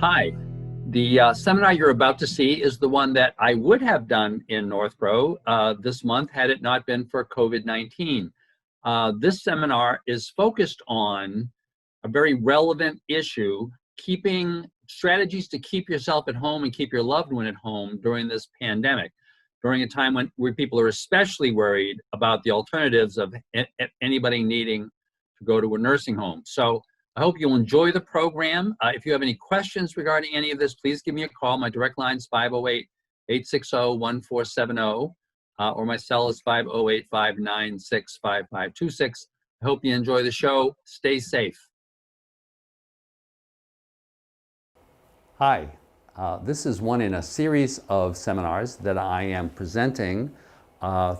Hi. The seminar you're about to see is the one that I would have done in Northborough this month had it not been for COVID-19. This seminar is focused on a very relevant issue, keeping strategies to keep yourself at home and keep your loved one at home during this pandemic, during a time where people are especially worried about the alternatives of anybody needing to go to a nursing home. So I hope you'll enjoy the program. If you have any questions regarding any of this, please give me a call. My direct line is 508-860-1470, or my cell is 508-596-5526. I hope you enjoy the show. Stay safe. Hi, this is one in a series of seminars that I am presenting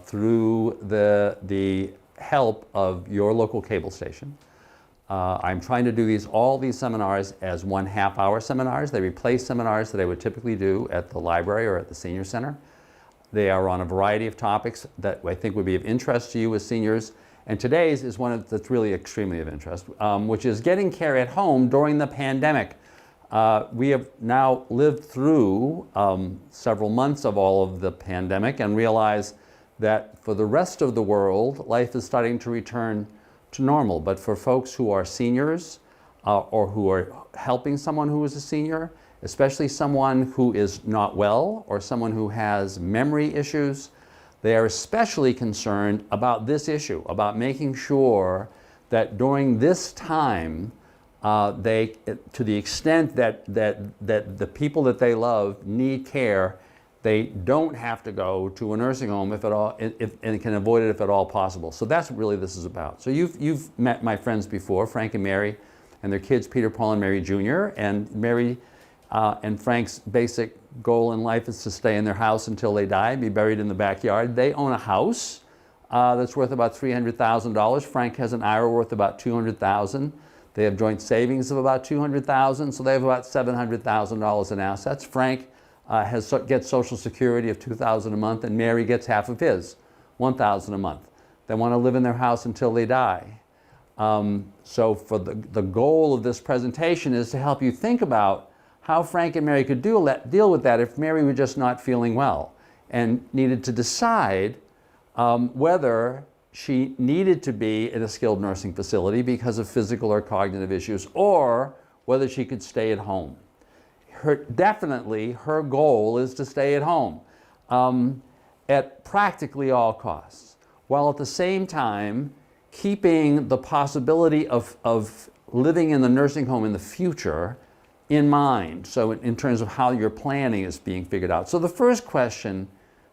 through the help of your local cable station. I'm trying to do all these seminars as 1/2 hour seminars. They replace seminars that I would typically do at the library or at the senior center. They are on a variety of topics that I think would be of interest to you as seniors. And today's is one that's really extremely of interest, which is getting care at home during the pandemic. We have now lived through several months of all of the pandemic and realize that for the rest of the world, life is starting to return to normal. But for folks who are seniors or who are helping someone who is a senior, especially someone who is not well or someone who has memory issues, they are especially concerned about this issue, about making sure that during this time, they, to the extent that the people that they love need care, they don't have to go to a nursing home if at all, and can avoid it if at all possible. So that's what really this is about. So you've met my friends before, Frank and Mary, and their kids, Peter, Paul, and Mary Jr. And Mary and Frank's basic goal in life is to stay in their house until they die and be buried in the backyard. They own a house that's worth about $300,000. Frank has an IRA worth about $200,000. They have joint savings of about $200,000, so they have about $700,000 in assets. Frank gets Social Security of $2,000 a month, and Mary gets half of his, $1,000 a month. They want to live in their house until they die. So for the goal of this presentation is to help you think about how Frank and Mary could deal with that if Mary were just not feeling well and needed to decide whether she needed to be in a skilled nursing facility because of physical or cognitive issues, or whether she could stay at home. Definitely her goal is to stay at home at practically all costs, while at the same time keeping the possibility of living in the nursing home in the future in mind. So in terms of how your planning is being figured out. So the first question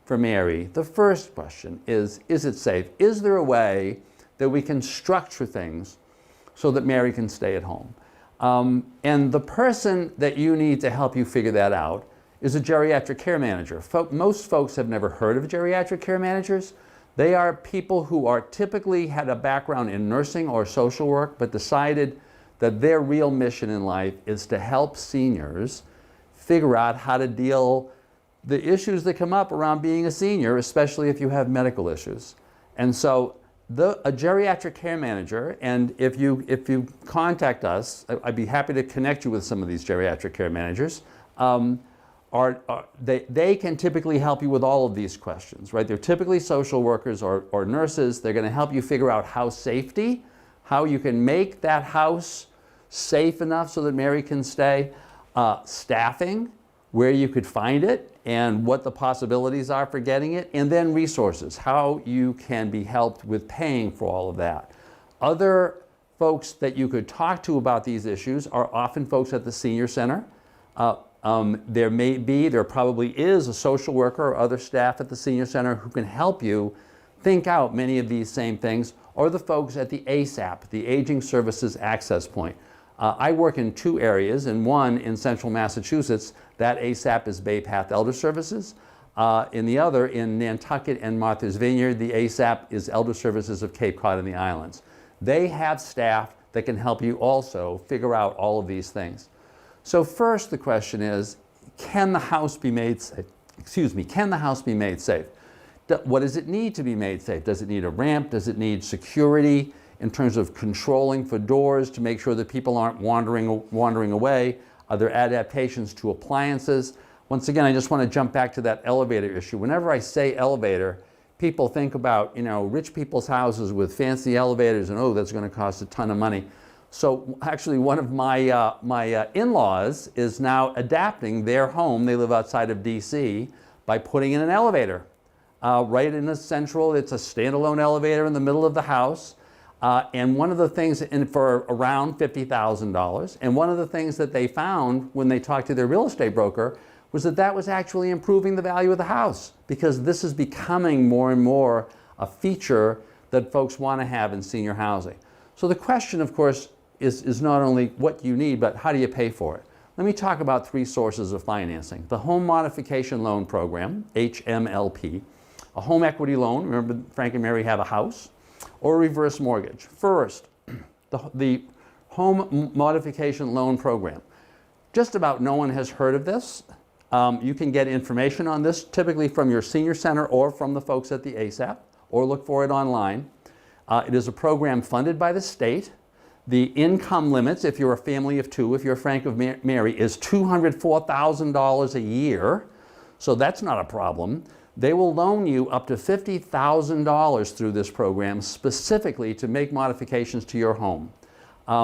for Mary, the first question is it safe? Is there a way that we can structure things so that Mary can stay at home? And the person that you need to help you figure that out is a geriatric care manager. Most folks have never heard of geriatric care managers. They are people who are typically had a background in nursing or social work, but decided that their real mission in life is to help seniors figure out how to deal the issues that come up around being a senior, especially if you have medical issues. And so a geriatric care manager, and if you contact us, I'd be happy to connect you with some of these geriatric care managers. They can typically help you with all of these questions, right? They're typically social workers or nurses. They're going to help you figure out how you can make that house safe enough so that Mary can stay, staffing, where you could find it and what the possibilities are for getting it, and then resources, how you can be helped with paying for all of that. Other folks that you could talk to about these issues are often folks at the senior center. There probably is a social worker or other staff at the senior center who can help you think out many of these same things, or the folks at the ASAP, the Aging Services Access Point. I work in two areas, and one in central Massachusetts. That ASAP is Bay Path Elder Services. In the other, in Nantucket and Martha's Vineyard, the ASAP is Elder Services of Cape Cod and the Islands. They have staff that can help you also figure out all of these things. So first the question is, can the house be made safe? Can the house be made safe? What does it need to be made safe? Does it need a ramp? Does it need security in terms of controlling for doors to make sure that people aren't wandering away? Are there adaptations to appliances? Once again, I just want to jump back to that elevator issue. Whenever I say elevator, people think about, you know, rich people's houses with fancy elevators and, oh, that's going to cost a ton of money. So actually one of my in-laws is now adapting their home, they live outside of DC, by putting in an elevator. Right in the central, it's a standalone elevator in the middle of the house. And one of the things, for around $50,000, and one of the things that they found when they talked to their real estate broker was that that was actually improving the value of the house, because this is becoming more and more a feature that folks want to have in senior housing. So the question, of course, is not only what you need, but how do you pay for it? Let me talk about three sources of financing. The Home Modification Loan Program, HMLP, a home equity loan, remember Frank and Mary have a house, or a reverse mortgage. First, the Home Modification Loan Program. Just about no one has heard of this. You can get information on this typically from your senior center or from the folks at the ASAP, or look for it online. It is a program funded by the state. The income limits, if you're a family of two, if you're Frank of Mary, is $204,000 a year. So that's not a problem. They will loan you up to $50,000 through this program specifically to make modifications to your home.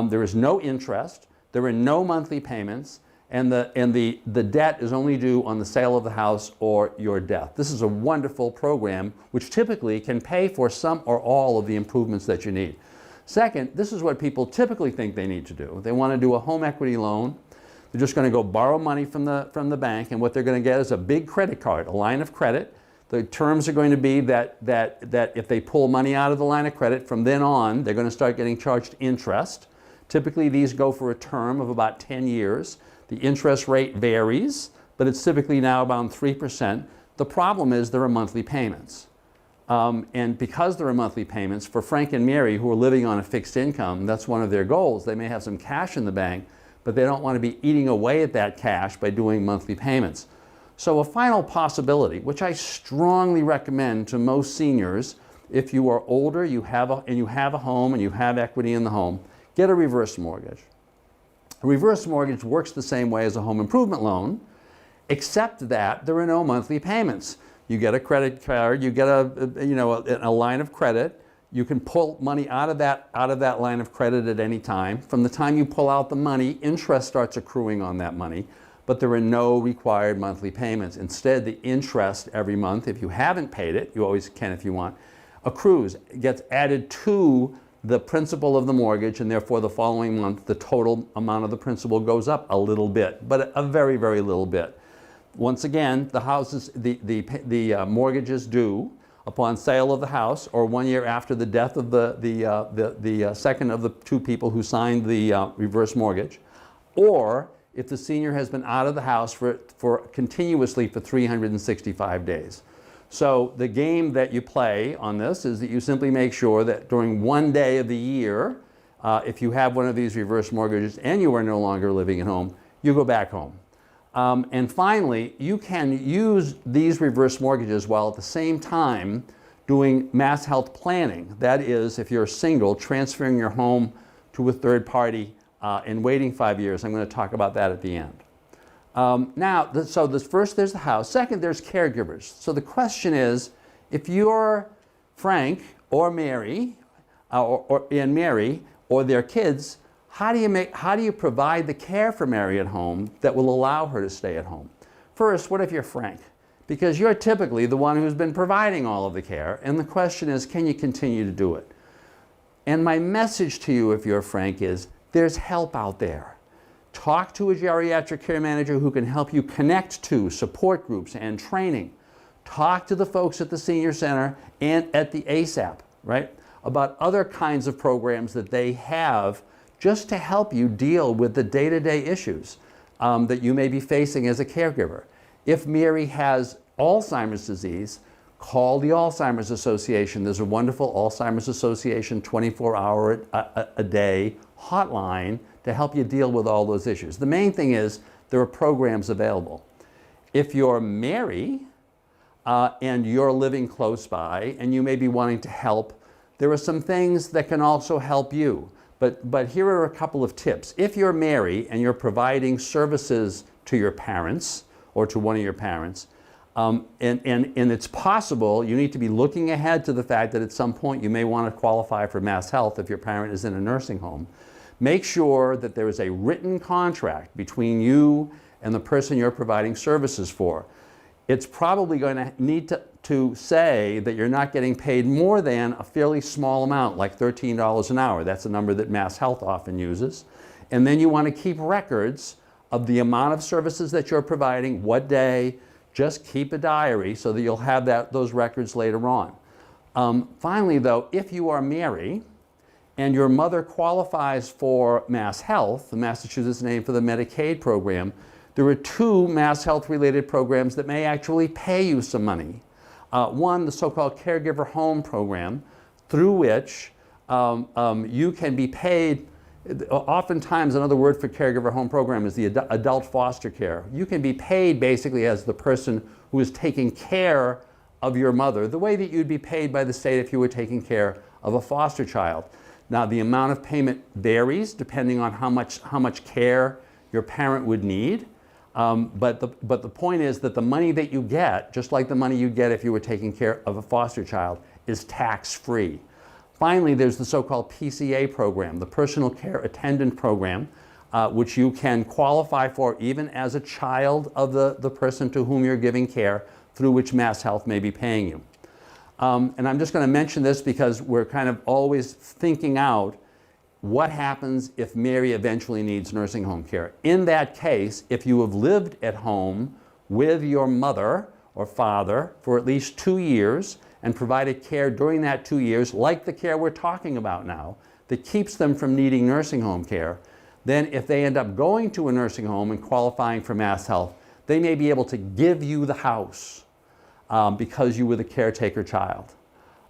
There is no interest, there are no monthly payments, and the debt is only due on the sale of the house or your death. This is a wonderful program which typically can pay for some or all of the improvements that you need. Second, this is what people typically think they need to do. They want to do a home equity loan. They're just going to go borrow money from the bank, and what they're going to get is a big credit card, a line of credit. The terms are going to be that if they pull money out of the line of credit, from then on, they're going to start getting charged interest. Typically, these go for a term of about 10 years. The interest rate varies, but it's typically now about 3%. The problem is there are monthly payments. And because there are monthly payments, for Frank and Mary, who are living on a fixed income, that's one of their goals. They may have some cash in the bank, but they don't want to be eating away at that cash by doing monthly payments. So a final possibility, which I strongly recommend to most seniors, if you are older, you have a home and you have equity in the home, get a reverse mortgage. A reverse mortgage works the same way as a home improvement loan, except that there are no monthly payments. You get a credit card, you get a line of credit. You can pull money out of that line of credit at any time. From the time you pull out the money, interest starts accruing on that money, but there are no required monthly payments. Instead, the interest every month, if you haven't paid it, you always can if you want, accrues, gets added to the principal of the mortgage, and therefore the following month the total amount of the principal goes up a little bit, but a very, very little bit. Once again, the mortgage is due upon sale of the house or 1 year after the death of the second of the two people who signed the reverse mortgage, or if the senior has been out of the house for continuously for 365 days. So the game that you play on this is that you simply make sure that during 1 day of the year, if you have one of these reverse mortgages and you are no longer living at home, you go back home. And finally, you can use these reverse mortgages while at the same time doing mass health planning. That is, if you're single, transferring your home to a third party and waiting 5 years. I'm going to talk about that at the end. First there's the house. Second, there's caregivers. So the question is, if you're Frank or Mary, or their kids, how do you provide the care for Mary at home that will allow her to stay at home? First, what if you're Frank? Because you're typically the one who's been providing all of the care, and the question is, can you continue to do it? And my message to you, if you're Frank, is there's help out there. Talk to a geriatric care manager who can help you connect to support groups and training. Talk to the folks at the senior center and at the ASAP, right, about other kinds of programs that they have just to help you deal with the day-to-day issues that you may be facing as a caregiver. If Mary has Alzheimer's disease, call the Alzheimer's Association. There's a wonderful Alzheimer's Association 24-hour a day hotline to help you deal with all those issues. The main thing is there are programs available. If you're Mary and you're living close by and you may be wanting to help, there are some things that can also help you. But here are a couple of tips. If you're married and you're providing services to your parents or to one of your parents, and it's possible, you need to be looking ahead to the fact that at some point you may want to qualify for Mass Health if your parent is in a nursing home. Make sure that there is a written contract between you and the person you're providing services for. It's probably going to need to say that you're not getting paid more than a fairly small amount, like $13 an hour. That's a number that Mass Health often uses. And then you want to keep records of the amount of services that you're providing, what day. Just keep a diary so that you'll have those records later on. Finally, though, if you are married and your mother qualifies for Mass Health, the Massachusetts name for the Medicaid program, there are two Mass Health related programs that may actually pay you some money. One, the so-called Caregiver Home Program, through which you can be paid. Oftentimes, another word for caregiver home program is the adult foster care. You can be paid basically as the person who is taking care of your mother, the way that you'd be paid by the state if you were taking care of a foster child. Now, the amount of payment varies depending on how much care your parent would need. But the point is that the money that you get, just like the money you get if you were taking care of a foster child, is tax-free. Finally, there's the so-called PCA program, the Personal Care Attendant Program, which you can qualify for even as a child of the person to whom you're giving care, through which Mass Health may be paying you. And I'm just going to mention this because we're kind of always thinking out what happens if Mary eventually needs nursing home care. In that case, if you have lived at home with your mother or father for at least 2 years, and provided care during that 2 years, like the care we're talking about now, that keeps them from needing nursing home care, then if they end up going to a nursing home and qualifying for Mass Health, they may be able to give you the house because you were the caretaker child.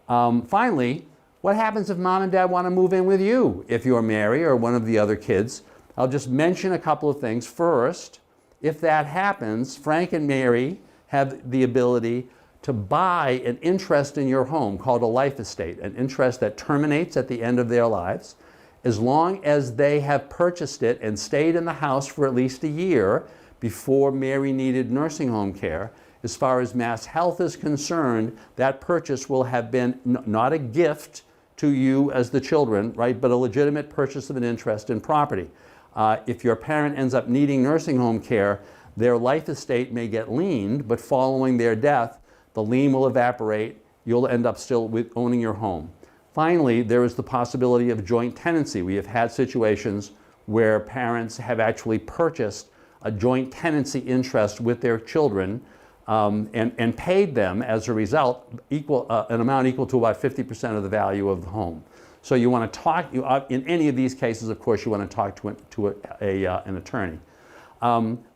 Finally, what happens if mom and dad want to move in with you if you're married or one of the other kids? I'll just mention a couple of things. First, if that happens, Frank and Mary have the ability to buy an interest in your home called a life estate, an interest that terminates at the end of their lives, as long as they have purchased it and stayed in the house for at least a year before Mary needed nursing home care. As far as Mass Health is concerned, that purchase will have been not a gift to you as the children, right, but a legitimate purchase of an interest in property. If your parent ends up needing nursing home care, their life estate may get liened, but following their death, the lien will evaporate. You'll end up still with owning your home. Finally, there is the possibility of joint tenancy. We have had situations where parents have actually purchased a joint tenancy interest with their children and paid them as a result an amount equal to about 50% of the value of the home. So you want to talk, in any of these cases, of course, you want to talk to an attorney.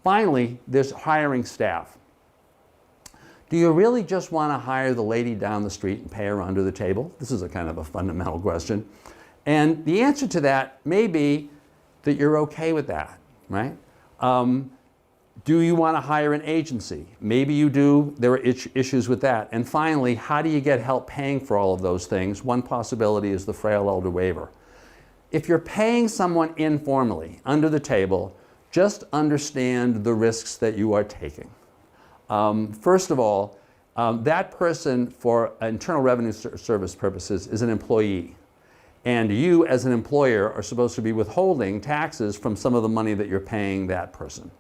Finally, there's hiring staff. Do you really just want to hire the lady down the street and pay her under the table? This is a kind of a fundamental question. And the answer to that may be that you're okay with that, right? Do you want to hire an agency? Maybe you do. There are issues with that. And finally, how do you get help paying for all of those things? One possibility is the frail elder waiver. If you're paying someone informally, under the table, just understand the risks that you are taking. First of all, that person, for Internal Revenue Service purposes, is an employee. And you, as an employer, are supposed to be withholding taxes from some of the money that you're paying that person.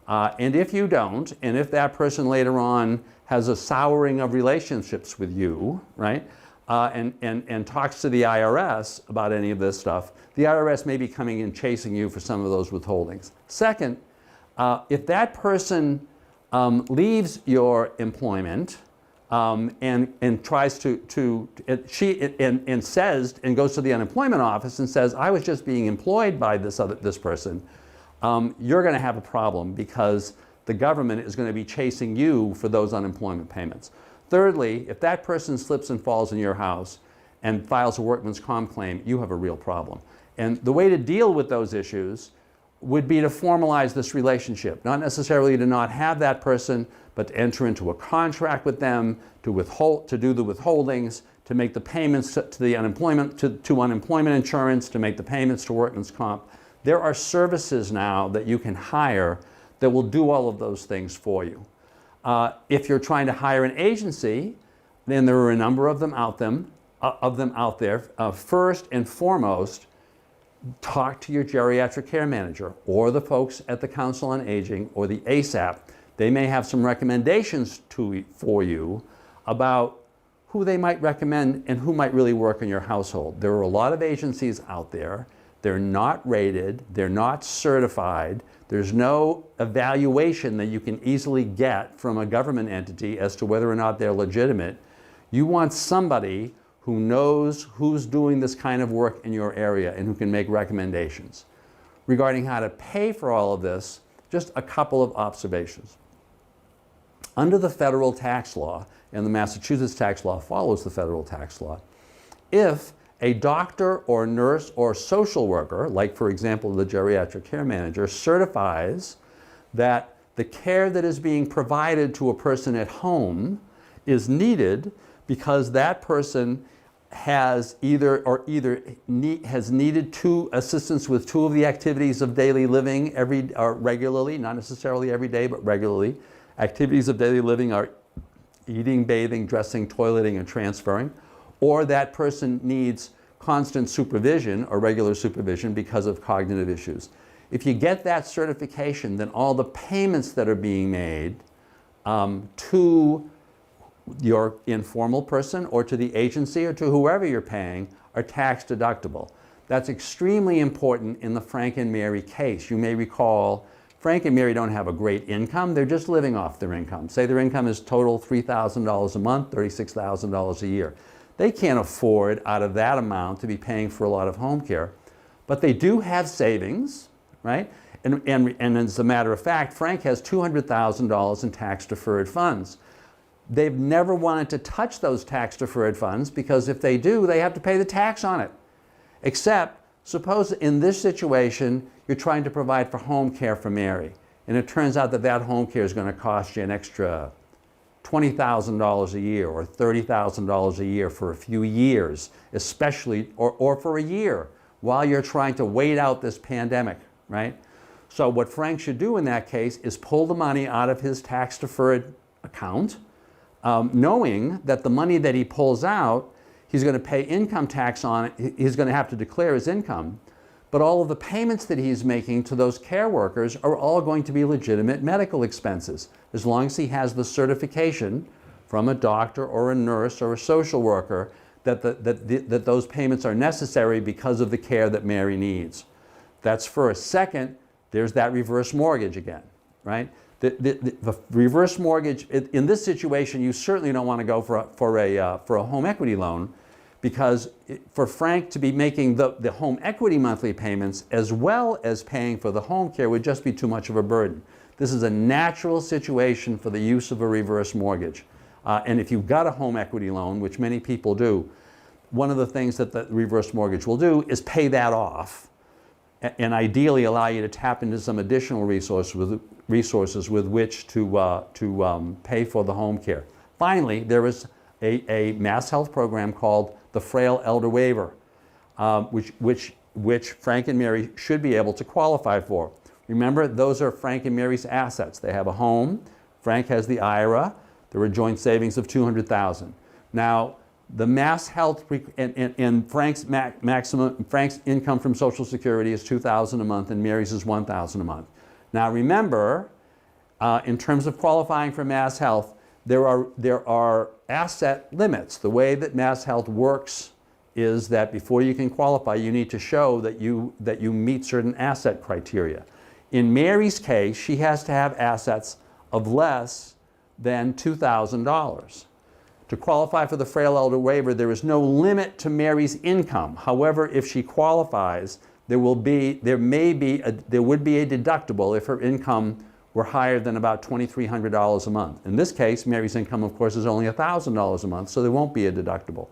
And if you don't, and if that person later on has a souring of relationships with you, right, and talks to the IRS about any of this stuff, the IRS may be coming and chasing you for some of those withholdings. Second, if that person leaves your employment and tries and says and goes to the unemployment office and says, I was just being employed by this person, you're going to have a problem because the government is going to be chasing you for those unemployment payments. Thirdly, if that person slips and falls in your house and files a workman's comp claim, you have a real problem. And the way to deal with those issues would be to formalize this relationship, not necessarily to not have that person, but to enter into a contract with them, to do the withholdings, to make the payments to the unemployment, to unemployment insurance, to make the payments to workman's comp. There are services now that you can hire that will do all of those things for you. If you're trying to hire an agency, then there are a number of them out there. First and foremost, talk to your geriatric care manager or the folks at the Council on Aging or the ASAP. They may have some recommendations for you about who they might recommend and who might really work in your household. There are a lot of agencies out there. They're not rated, they're not certified, there's no evaluation that you can easily get from a government entity as to whether or not they're legitimate. You want somebody who knows who's doing this kind of work in your area and who can make recommendations. Regarding how to pay for all of this, just a couple of observations. Under the federal tax law, and the Massachusetts tax law follows the federal tax law, if a doctor or nurse or social worker, like for example the geriatric care manager, certifies that the care that is being provided to a person at home is needed because that person has has needed assistance with two of the activities of daily living regularly, not necessarily every day, but regularly. Activities of daily living are eating, bathing, dressing, toileting, and transferring, or that person needs constant supervision or regular supervision because of cognitive issues. If you get that certification, then all the payments that are being made to your informal person or to the agency or to whoever you're paying are tax deductible. That's extremely important in the Frank and Mary case. You may recall Frank and Mary don't have a great income, they're just living off their income. Say their income is total $3,000 a month, $36,000 a year. They can't afford out of that amount to be paying for a lot of home care, but they do have savings, right? And as a matter of fact, Frank has $200,000 in tax deferred funds. They've never wanted to touch those tax deferred funds because if they do, they have to pay the tax on it. Except, suppose in this situation, you're trying to provide for home care for Mary, and it turns out that that home care is going to cost you an extra $20,000 a year or $30,000 a year for a few years, especially, or for a year while you're trying to wait out this pandemic, right? So what Frank should do in that case is pull the money out of his tax deferred account, knowing that the money that he pulls out, he's going to pay income tax on it, he's going to have to declare his income, but all of the payments that he's making to those care workers are all going to be legitimate medical expenses, as long as he has the certification from a doctor or a nurse or a social worker that those payments are necessary because of the care that Mary needs. That's first. Second, there's that reverse mortgage again, right? The reverse mortgage, in this situation, you certainly don't want to go for a home equity loan, because for Frank to be making the home equity monthly payments as well as paying for the home care would just be too much of a burden. This is a natural situation for the use of a reverse mortgage. And if you've got a home equity loan, which many people do, one of the things that the reverse mortgage will do is pay that off and ideally allow you to tap into some additional resources with which to pay for the home care. Finally, there is a Mass Health program called the Frail Elder Waiver, which Frank and Mary should be able to qualify for. Remember, those are Frank and Mary's assets. They have a home. Frank has the IRA. There were joint savings of $200,000. Now, the Mass Health and Frank's Frank's income from Social Security is $2,000 a month, and Mary's is $1,000 a month. Now, remember, in terms of qualifying for Mass Health, there are asset limits. The way that Mass Health works is that before you can qualify, you need to show that you meet certain asset criteria. In Mary's case, she has to have assets of less than $2,000. To qualify for the Frail Elder Waiver, there is no limit to Mary's income. However, if she qualifies, there would be a deductible if her income were higher than about $2,300 a month. In this case, Mary's income, of course, is only $1,000 a month, so there won't be a deductible.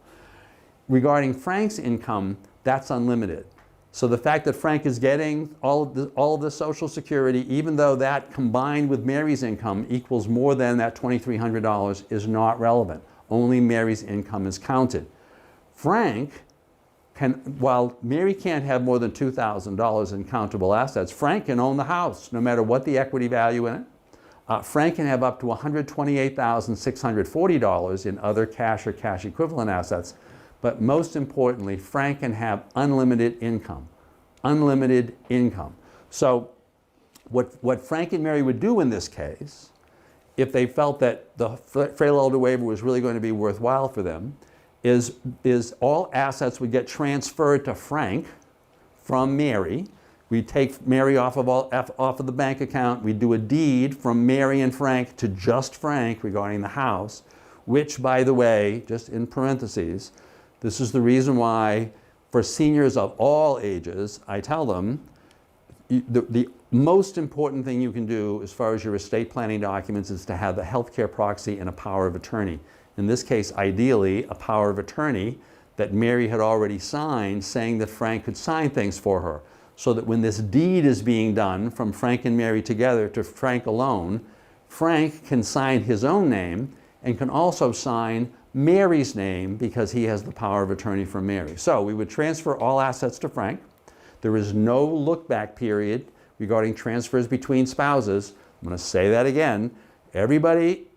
Regarding Frank's income, that's unlimited. So the fact that Frank is getting all of the Social Security, even though that combined with Mary's income equals more than that $2,300, is not relevant. Only Mary's income is counted. Frank can, while Mary can't have more than $2,000 in countable assets, Frank can own the house, no matter what the equity value in it. Frank can have up to $128,640 in other cash or cash equivalent assets. But most importantly, Frank can have unlimited income. Unlimited income. So what Frank and Mary would do in this case, if they felt that the frail elder waiver was really going to be worthwhile for them, is all assets would get transferred to Frank from Mary. We'd take Mary off of the bank account. We'd do a deed from Mary and Frank to just Frank regarding the house, which, by the way, just in parentheses, this is the reason why for seniors of all ages, I tell them, the most important thing you can do as far as your estate planning documents is to have the healthcare proxy and a power of attorney. In this case, ideally, a power of attorney that Mary had already signed saying that Frank could sign things for her. So that when this deed is being done from Frank and Mary together to Frank alone, Frank can sign his own name and can also sign Mary's name because he has the power of attorney from Mary. So we would transfer all assets to Frank. There is no look-back period regarding transfers between spouses. I'm going to say that again. Everybody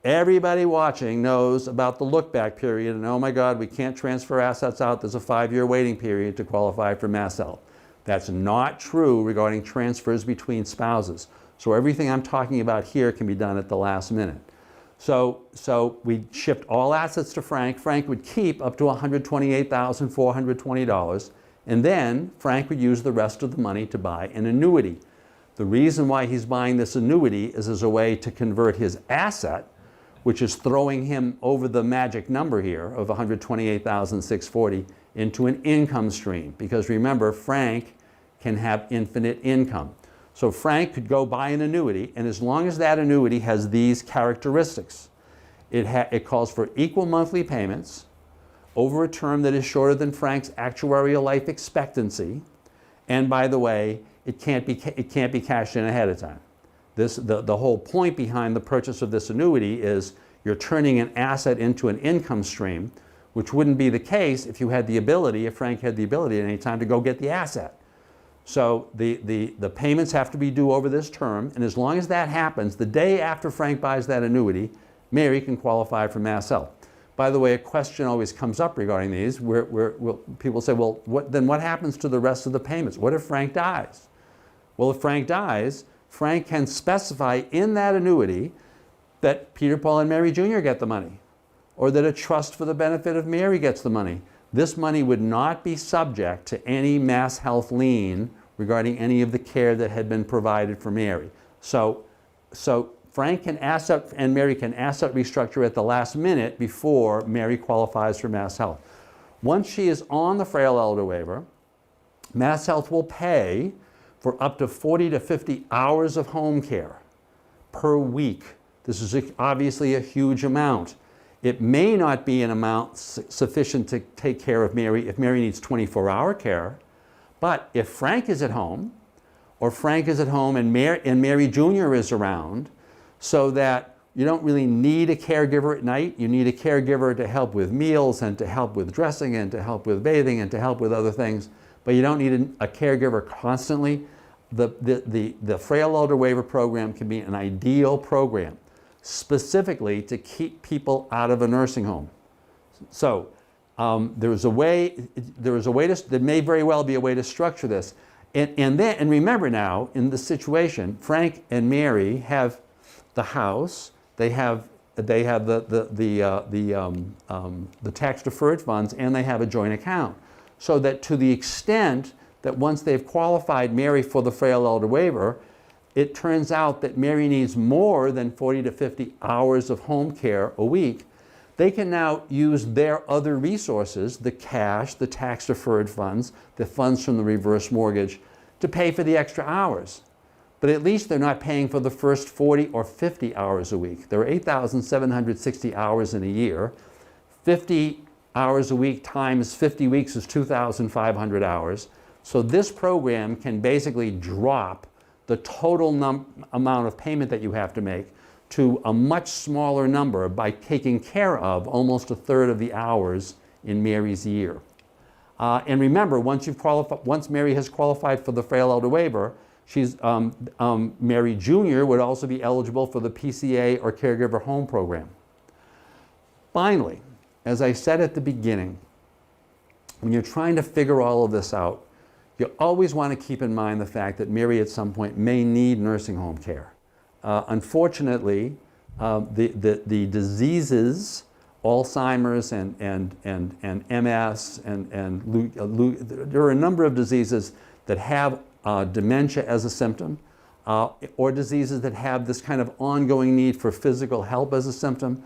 watching knows about the look-back period, and oh my God, we can't transfer assets out. There's a 5-year waiting period to qualify for Mass Health. That's not true regarding transfers between spouses. So everything I'm talking about here can be done at the last minute. So we shift all assets to Frank. Frank would keep up to $128,420, and then Frank would use the rest of the money to buy an annuity. The reason why he's buying this annuity is as a way to convert his asset, which is throwing him over the magic number here of $128,640, into an income stream. Because remember, Frank can have infinite income. So Frank could go buy an annuity, and as long as that annuity has these characteristics, it calls for equal monthly payments over a term that is shorter than Frank's actuarial life expectancy, and by the way, it can't be cashed in ahead of time. The whole point behind the purchase of this annuity is you're turning an asset into an income stream, which wouldn't be the case if you had the ability, if Frank had the ability at any time to go get the asset. So the payments have to be due over this term, and as long as that happens, the day after Frank buys that annuity, Mary can qualify for Mass Health. By the way, a question always comes up regarding these, where people say, well, then what happens to the rest of the payments? What if Frank dies? Well, if Frank dies, Frank can specify in that annuity that Peter, Paul, and Mary Jr. get the money, or that a trust for the benefit of Mary gets the money. This money would not be subject to any Mass Health lien regarding any of the care that had been provided for Mary. So Frank can asset and Mary can asset restructure at the last minute before Mary qualifies for Mass Health. Once she is on the frail elder waiver, Mass Health will pay for up to 40 to 50 hours of home care per week. This is obviously a huge amount. It may not be an amount sufficient to take care of Mary if Mary needs 24-hour care, but if Frank is at home, or Frank is at home and Mary Jr. is around, so that you don't really need a caregiver at night. You need a caregiver to help with meals and to help with dressing and to help with bathing and to help with other things, but you don't need a caregiver constantly. The frail elder waiver program can be an ideal program, specifically to keep people out of a nursing home. So there may very well be a way to structure this. And remember now, in the situation, Frank and Mary have the house, they have the tax deferred funds, and they have a joint account. So that to the extent that once they've qualified Mary for the frail elder waiver, it turns out that Mary needs more than 40 to 50 hours of home care a week, they can now use their other resources, the cash, the tax deferred funds, the funds from the reverse mortgage, to pay for the extra hours. But at least they're not paying for the first 40 or 50 hours a week. There are 8,760 hours in a year. 50 hours a week times 50 weeks is 2,500 hours. So this program can basically drop the total amount of payment that you have to make to a much smaller number by taking care of almost a third of the hours in Mary's year. And remember, once Mary has qualified for the frail elder waiver, Mary Jr. would also be eligible for the PCA or caregiver home program. Finally, as I said at the beginning, when you're trying to figure all of this out, you always want to keep in mind the fact that Mary at some point may need nursing home care. Unfortunately, the diseases, Alzheimer's and MS, there are a number of diseases that have dementia as a symptom, or diseases that have this kind of ongoing need for physical help as a symptom.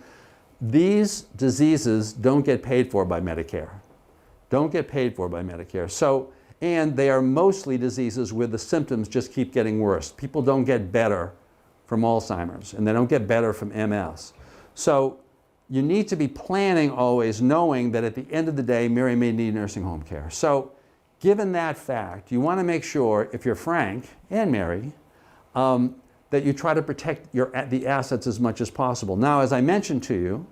These diseases don't get paid for by Medicare. Don't get paid for by Medicare. So, and they are mostly diseases where the symptoms just keep getting worse. People don't get better from Alzheimer's, and they don't get better from MS. So you need to be planning always, knowing that at the end of the day, Mary may need nursing home care. So given that fact, you want to make sure, if you're Frank and Mary, that you try to protect the assets as much as possible. Now, as I mentioned to you,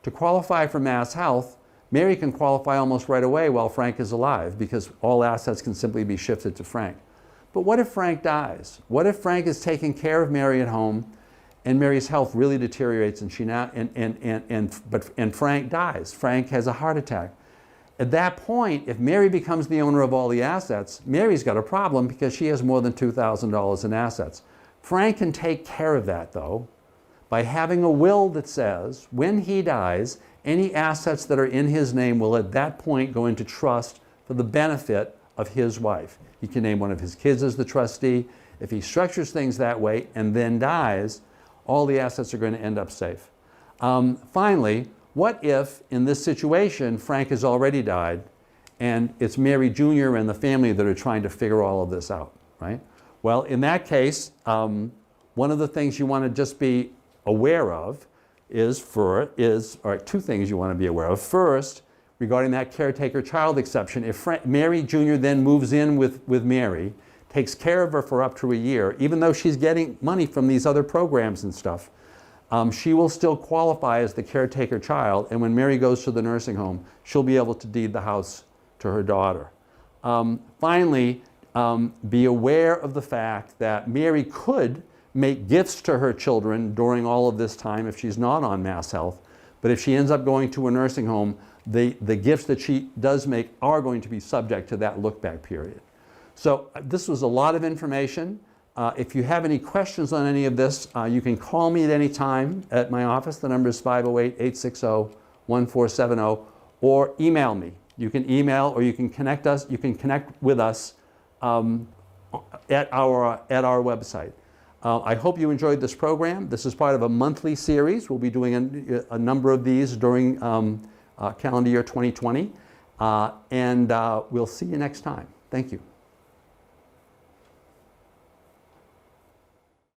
to qualify for Mass Health, Mary can qualify almost right away while Frank is alive, because all assets can simply be shifted to Frank. But what if Frank dies? What if Frank is taking care of Mary at home and Mary's health really deteriorates and Frank dies? Frank has a heart attack. At that point, if Mary becomes the owner of all the assets, Mary's got a problem because she has more than $2,000 in assets. Frank can take care of that, though, by having a will that says when he dies, any assets that are in his name will at that point go into trust for the benefit of his wife. He can name one of his kids as the trustee. If he structures things that way and then dies, all the assets are going to end up safe. Finally, what if in this situation Frank has already died and it's Mary Jr. and the family that are trying to figure all of this out, right? Well, in that case, one of the things you want to just be aware of are two things you want to be aware of. First, regarding that caretaker child exception, if Mary Jr. then moves in with Mary, takes care of her for up to a year, even though she's getting money from these other programs and stuff, she will still qualify as the caretaker child, and when Mary goes to the nursing home, she'll be able to deed the house to her daughter. Finally, be aware of the fact that Mary could make gifts to her children during all of this time if she's not on Mass Health, but if she ends up going to a nursing home, the gifts that she does make are going to be subject to that look-back period. So this was a lot of information. If you have any questions on any of this, you can call me at any time at my office. The number is 508-860-1470, or email me. You can email, or you can connect us. You can connect with us at our website. I hope you enjoyed this program. This is part of a monthly series. We'll be doing a number of these during calendar year 2020, and we'll see you next time. Thank you.